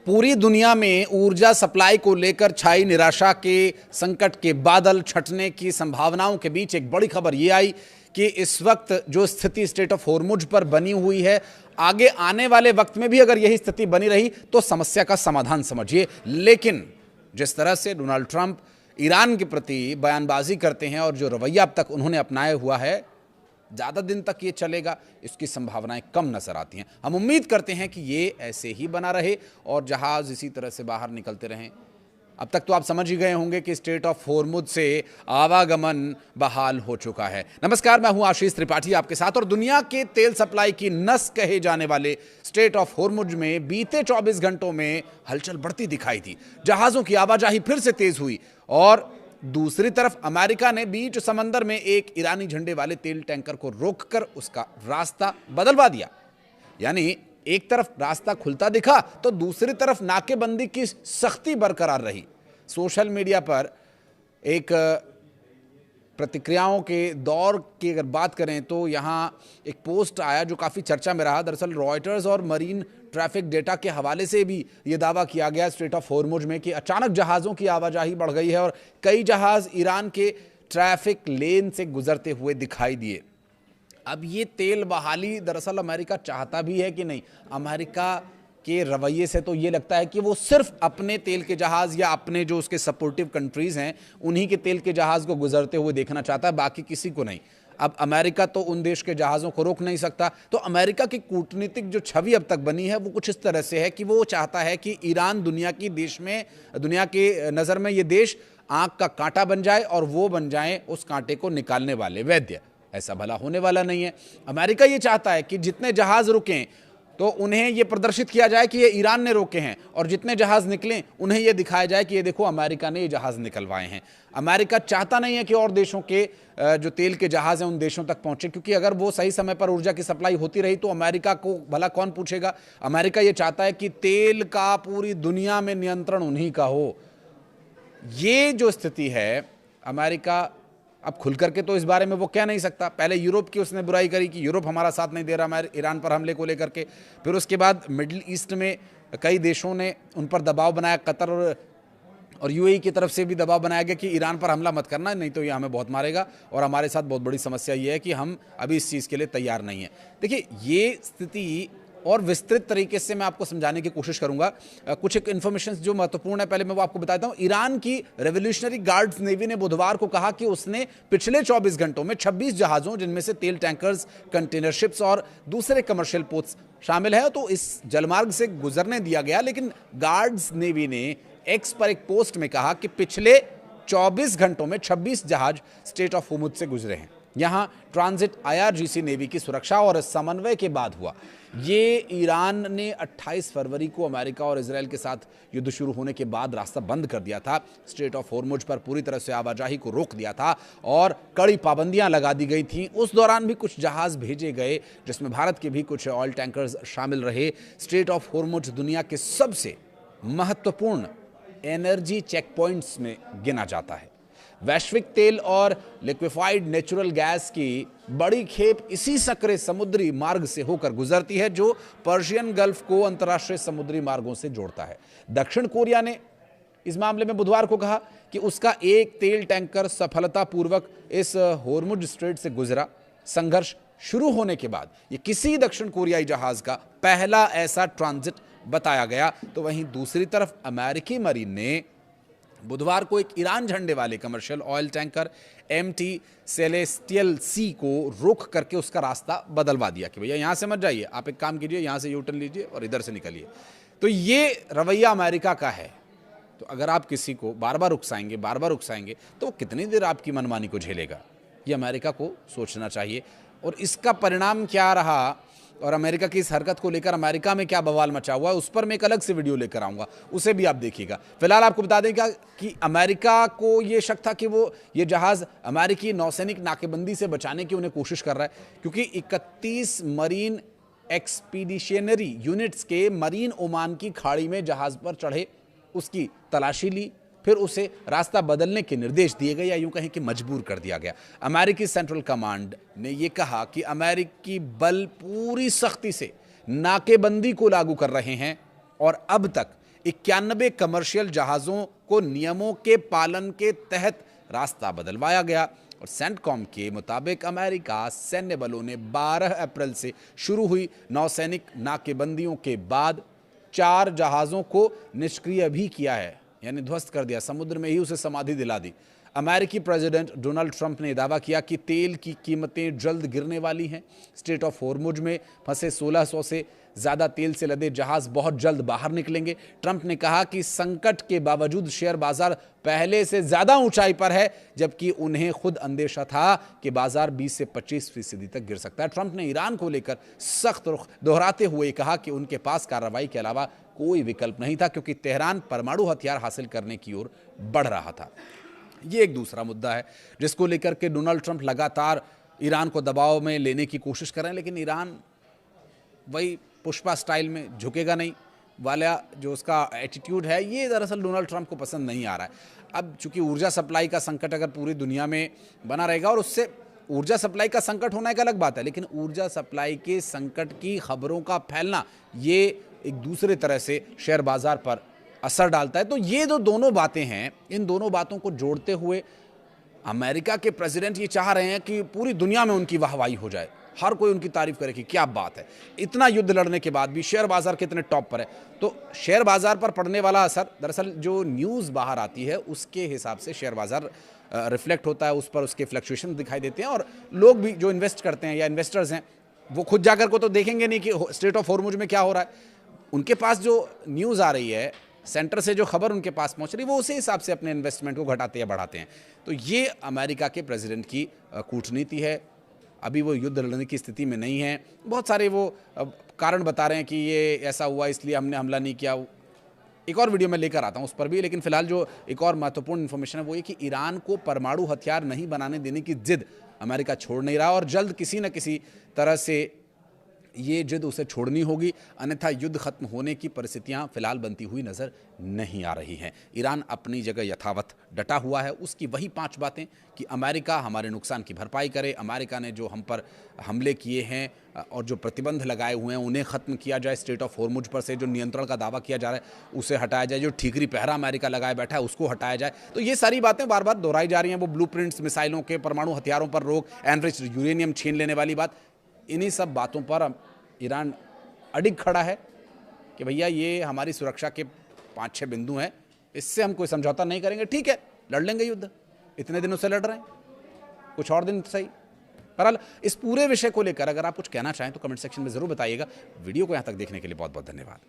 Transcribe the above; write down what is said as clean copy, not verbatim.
पूरी दुनिया में ऊर्जा सप्लाई को लेकर छाई निराशा के संकट के बादल छंटने की संभावनाओं के बीच एक बड़ी खबर ये आई कि इस वक्त जो स्थिति स्ट्रेट ऑफ हॉर्मुज पर बनी हुई है, आगे आने वाले वक्त में भी अगर यही स्थिति बनी रही तो समस्या का समाधान समझिए। लेकिन जिस तरह से डोनाल्ड ट्रंप ईरान के प्रति बयानबाजी करते हैं और जो रवैया अब तक उन्होंने अपनाया हुआ है, ज़्यादा दिन तक ये चलेगा इसकी संभावनाएं कम नजर आती हैं। हम उम्मीद करते हैं कि ये ऐसे ही बना रहे और जहाज़ इसी तरह से बाहर निकलते रहें। अब तक तो आप समझ ही गए होंगे कि स्ट्रेट ऑफ हॉर्मुज से आवागमन बहाल हो चुका है। नमस्कार, मैं हूं आशीष त्रिपाठी आपके साथ और दुनिया के तेल सप्लाई की नस कहे जाने वाले स्ट्रेट ऑफ हॉर्मुज में बीते 24 घंटों में हलचल बढ़ती दिखाई दी। जहाज़ों की आवाजाही फिर से तेज हुई और दूसरी तरफ अमेरिका ने बीच समंदर में एक ईरानी झंडे वाले तेल टैंकर को रोककर उसका रास्ता बदलवा दिया। यानी एक तरफ रास्ता खुलता दिखा तो दूसरी तरफ नाकेबंदी की सख्ती बरकरार रही। सोशल मीडिया पर एक प्रतिक्रियाओं के दौर की अगर बात करें तो यहाँ एक पोस्ट आया जो काफ़ी चर्चा में रहा। दरअसल रॉयटर्स और मरीन ट्रैफिक डेटा के हवाले से भी ये दावा किया गया स्ट्रेट ऑफ हॉर्मुज में कि अचानक जहाज़ों की आवाजाही बढ़ गई है और कई जहाज़ ईरान के ट्रैफिक लेन से गुजरते हुए दिखाई दिए। अब ये तेल बहाली दरअसल अमेरिका चाहता भी है कि नहीं? अमेरिका के रवैये से तो ये लगता है कि वो सिर्फ अपने तेल के जहाज़ या अपने जो उसके सपोर्टिव कंट्रीज़ हैं उन्हीं के तेल के जहाज़ को गुजरते हुए देखना चाहता है, बाकी किसी को नहीं। अब अमेरिका तो उन देश के जहाज़ों को रोक नहीं सकता। तो अमेरिका की कूटनीतिक जो छवि अब तक बनी है वो कुछ इस तरह से है कि वो चाहता है कि ईरान दुनिया के नज़र में ये देश आँख का कांटा बन जाए और वो बन जाए उस कांटे को निकालने वाले वैद्य। ऐसा भला होने वाला नहीं है। अमेरिका ये चाहता है कि जितने जहाज़ रुकें तो उन्हें ये प्रदर्शित किया जाए कि ये ईरान ने रोके हैं और जितने जहाज़ निकलें उन्हें ये दिखाया जाए कि ये देखो अमेरिका ने ये जहाज़ निकलवाए हैं। अमेरिका चाहता नहीं है कि और देशों के जो तेल के जहाज़ हैं उन देशों तक पहुंचे, क्योंकि अगर वो सही समय पर ऊर्जा की सप्लाई होती रही तो अमेरिका को भला कौन पूछेगा। अमेरिका ये चाहता है कि तेल का पूरी दुनिया में नियंत्रण उन्हीं का हो। ये जो स्थिति है, अमेरिका अब खुल करके तो इस बारे में वो कह नहीं सकता। पहले यूरोप की उसने बुराई करी कि यूरोप हमारा साथ नहीं दे रहा हमारे ईरान पर हमले को लेकर के। फिर उसके बाद मिडिल ईस्ट में कई देशों ने उन पर दबाव बनाया। कतर और यूएई की तरफ से भी दबाव बनाया गया कि ईरान पर हमला मत करना, नहीं तो ये हमें बहुत मारेगा और हमारे साथ बहुत बड़ी समस्या ये है कि हम अभी इस चीज़ के लिए तैयार नहीं हैं। देखिए, ये स्थिति और विस्तृत तरीके से मैं आपको समझाने की कोशिश करूंगा। कुछ एक इन्फॉर्मेशन जो महत्वपूर्ण है पहले मैं वो आपको बताता हूं। ईरान की रेवोल्यूशनरी गार्ड्स नेवी ने बुधवार को कहा कि उसने पिछले 24 घंटों में 26 जहाज़ों, जिनमें से तेल टैंकर्स, कंटेनर शिप्स और दूसरे कमर्शियल पोर्ट्स शामिल है, तो इस जलमार्ग से गुजरने दिया गया। लेकिन गार्ड्स नेवी ने एक्स पर एक पोस्ट में कहा कि पिछले 24 घंटों में 26 जहाज स्ट्रेट ऑफ हॉर्मुज से गुजरे हैं। यहां ट्रांजिट आईआरजीसी नेवी की सुरक्षा और समन्वय के बाद हुआ। ये ईरान ने 28 फरवरी को अमेरिका और इजराइल के साथ युद्ध शुरू होने के बाद रास्ता बंद कर दिया था। स्ट्रेट ऑफ हॉर्मुज पर पूरी तरह से आवाजाही को रोक दिया था और कड़ी पाबंदियां लगा दी गई थीं। उस दौरान भी कुछ जहाज भेजे गए जिसमें भारत के भी कुछ ऑयल टैंकर्स शामिल रहे। स्ट्रेट ऑफ हॉर्मुज दुनिया के सबसे महत्वपूर्ण एनर्जी चेक पॉइंट्स में गिना जाता है। वैश्विक तेल और लिक्विफाइड नेचुरल गैस की बड़ी खेप इसी सकरे समुद्री मार्ग से होकर गुजरती है जो पर्शियन गल्फ को अंतर्राष्ट्रीय समुद्री मार्गों से जोड़ता है। दक्षिण कोरिया ने इस मामले में बुधवार को कहा कि उसका एक तेल टैंकर सफलतापूर्वक इस हॉर्मुज स्ट्रेट से गुजरा। संघर्ष शुरू होने के बाद ये किसी दक्षिण कोरियाई जहाज का पहला ऐसा ट्रांजिट बताया गया। तो वहीं दूसरी तरफ अमेरिकी मरीन ने बुधवार को एक ईरान झंडे वाले commercial oil tanker MT Celestial Sea को रोक करके उसका रास्ता बदलवा दिया कि भैया यहाँ से मत जाइए, आप एक काम कीजिए, यहाँ से यू टर्न लीजिए और इधर से निकलिए। तो ये रवैया अमेरिका का है। तो अगर आप किसी को बार बार उकसाएंगे तो वो कितनी देर आपकी मनमानी को झेलेगा? ये अमेरिका को सोचना चाहिए। और इसका परिणाम क्या रहा और अमेरिका की इस हरकत को लेकर अमेरिका में क्या बवाल मचा हुआ है, उस पर मैं एक अलग से वीडियो लेकर आऊंगा, उसे भी आप देखिएगा। फिलहाल आपको बता दें कि अमेरिका को ये शक था कि वो ये जहाज़ अमेरिकी नौसैनिक नाकेबंदी से बचाने की उन्हें कोशिश कर रहा है, क्योंकि 31 मरीन एक्सपीडिशनरी यूनिट्स के मरीन ओमान की खाड़ी में जहाज़ पर चढ़े, उसकी तलाशी ली, फिर उसे रास्ता बदलने के निर्देश दिए गए या यूं कहें कि मजबूर कर दिया गया। अमेरिकी सेंट्रल कमांड ने यह कहा कि अमेरिकी बल पूरी सख्ती से नाकेबंदी को लागू कर रहे हैं और अब तक 91 कमर्शियल जहाज़ों को नियमों के पालन के तहत रास्ता बदलवाया गया। और सेंटकॉम के मुताबिक अमेरिका सैन्य बलों ने 12 अप्रैल से शुरू हुई नौसैनिक नाकेबंदियों के बाद 4 जहाज़ों को निष्क्रिय भी किया है, यानी ध्वस्त कर दिया, समुद्र में ही उसे समाधि दिला दी। अमेरिकी प्रेसिडेंट डोनाल्ड ट्रंप ने दावा किया कि तेल की कीमतें जल्द गिरने वाली हैं। स्ट्रेट ऑफ हॉर्मुज में फंसे 1600 से ज़्यादा तेल से लदे जहाज़ बहुत जल्द बाहर निकलेंगे। ट्रंप ने कहा कि संकट के बावजूद शेयर बाजार पहले से ज़्यादा ऊंचाई पर है, जबकि उन्हें खुद अंदेशा था कि बाजार 20 से 25% तक गिर सकता है। ट्रंप ने ईरान को लेकर सख्त रुख दोहराते हुए कहा कि उनके पास कार्रवाई के अलावा कोई विकल्प नहीं था, क्योंकि तेहरान परमाणु हथियार हासिल करने की ओर बढ़ रहा था। ये एक दूसरा मुद्दा है जिसको लेकर के डोनाल्ड ट्रंप लगातार ईरान को दबाव में लेने की कोशिश कर रहे हैं, लेकिन ईरान वही पुष्पा स्टाइल में झुकेगा नहीं वाला जो उसका एटीट्यूड है, ये दरअसल डोनाल्ड ट्रंप को पसंद नहीं आ रहा है। अब चूंकि ऊर्जा सप्लाई का संकट अगर पूरी दुनिया में बना रहेगा, और उससे ऊर्जा सप्लाई का संकट होना एक अलग बात है, लेकिन ऊर्जा सप्लाई के संकट की खबरों का फैलना ये एक दूसरे तरह से शेयर बाजार पर असर डालता है। तो ये जो दोनों बातें हैं, इन दोनों बातों को जोड़ते हुए अमेरिका के प्रेसिडेंट ये चाह रहे हैं कि पूरी दुनिया में उनकी वाहवाही हो जाए, हर कोई उनकी तारीफ करे कि क्या बात है, इतना युद्ध लड़ने के बाद भी शेयर बाजार कितने टॉप पर है। तो शेयर बाजार पर पड़ने वाला असर, दरअसल जो न्यूज़ बाहर आती है उसके हिसाब से शेयर बाजार रिफ्लेक्ट होता है, उस पर उसके फ्लक्चुएशन दिखाई देते हैं। और लोग भी जो इन्वेस्ट करते हैं या इन्वेस्टर्स हैं, वो खुद जाकर को तो देखेंगे नहीं कि स्ट्रेट ऑफ हॉर्मुज में क्या हो रहा है। उनके पास जो न्यूज़ आ रही है, सेंटर से जो खबर उनके पास पहुंच रही है, वो उसी हिसाब से अपने इन्वेस्टमेंट को घटाते या बढ़ाते हैं। तो ये अमेरिका के प्रेसिडेंट की कूटनीति है। अभी वो युद्ध लड़ने की स्थिति में नहीं है। बहुत सारे वो कारण बता रहे हैं कि ये ऐसा हुआ इसलिए हमने हमला नहीं किया। एक और वीडियो में लेकर आता हूं उस पर भी, लेकिन फिलहाल जो एक और महत्वपूर्ण इन्फॉर्मेशन है वो ये कि ईरान को परमाणु हथियार नहीं बनाने देने की जिद अमेरिका छोड़ नहीं रहा, और जल्द किसी न किसी तरह से ये जिद उसे छोड़नी होगी, अन्यथा युद्ध खत्म होने की परिस्थितियां फिलहाल बनती हुई नजर नहीं आ रही हैं। ईरान अपनी जगह यथावत डटा हुआ है। उसकी वही 5 बातें कि अमेरिका हमारे नुकसान की भरपाई करे, अमेरिका ने जो हम पर हमले किए हैं और जो प्रतिबंध लगाए हुए हैं उन्हें ख़त्म किया जाए, स्ट्रेट ऑफ हॉर्मुज पर से जो नियंत्रण का दावा किया जा रहा है उसे हटाया जाए, जो ठीकरी पहरा अमेरिका लगाए बैठा है उसको हटाया जाए। तो ये सारी बातें बार बार दोहराई जा रही हैं। वो ब्लूप्रिंट्स, मिसाइलों के, परमाणु हथियारों पर रोक, एनरिच्ड यूरेनियम छीन लेने वाली बात, इन्हीं सब बातों पर ईरान अडिग खड़ा है कि भैया ये हमारी सुरक्षा के 5-6 बिंदु हैं, इससे हम कोई समझौता नहीं करेंगे। ठीक है, लड़ लेंगे युद्ध, इतने दिनों से लड़ रहे हैं, कुछ और दिन सही। बहरहाल इस पूरे विषय को लेकर अगर आप कुछ कहना चाहें तो कमेंट सेक्शन में ज़रूर बताइएगा। वीडियो को यहाँ तक देखने के लिए बहुत बहुत धन्यवाद।